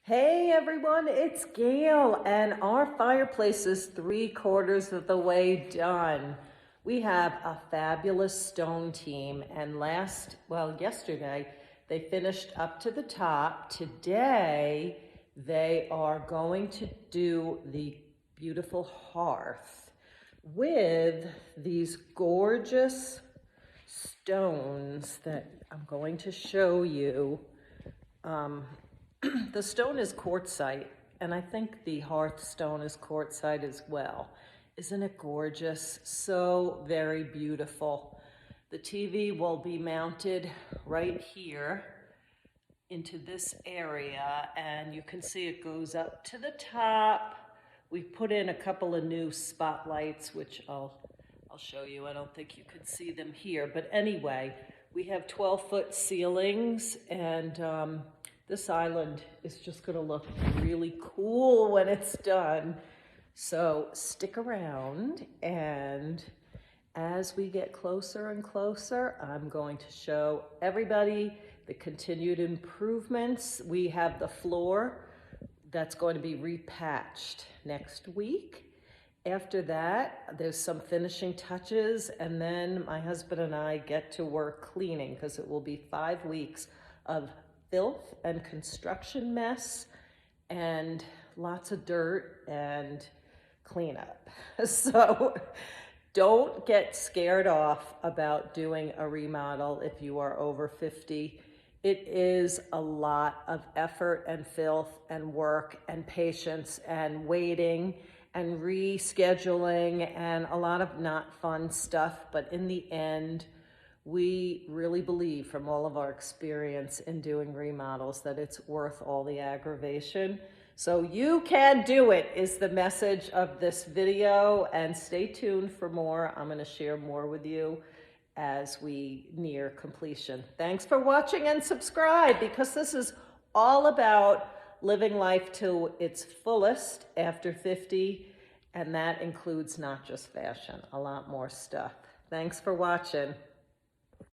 Hey everyone, it's Gail, and our fireplace is 3/4 of the way done. We have a fabulous stone team, and yesterday, they finished up to the top. Today, they are going to do the beautiful hearth with these gorgeous stones that I'm going to show you. The stone is quartzite, and I think the hearth stone is quartzite as well. Isn't it gorgeous? So very beautiful. The TV will be mounted right here into this area, and you can see it goes up to the top. We've put in a couple of new spotlights, which I'll show you. I don't think you could see them here, but anyway, we have 12-foot ceilings, and this island is just gonna look really cool when it's done. So stick around, and as we get closer and closer, I'm going to show everybody the continued improvements. We have the floor that's going to be repatched next week. After that, there's some finishing touches, and then my husband and I get to work cleaning, because it will be 5 weeks of filth and construction mess and lots of dirt and cleanup. So don't get scared off about doing a remodel if you are over 50. It is a lot of effort and filth and work and patience and waiting and rescheduling and a lot of not fun stuff. But in the end, we really believe from all of our experience in doing remodels that it's worth all the aggravation. So you can do it is the message of this video, and stay tuned for more. I'm going to share more with you as we near completion. Thanks for watching, and subscribe, because this is all about living life to its fullest after 50, and that includes not just fashion, a lot more stuff. Thanks for watching.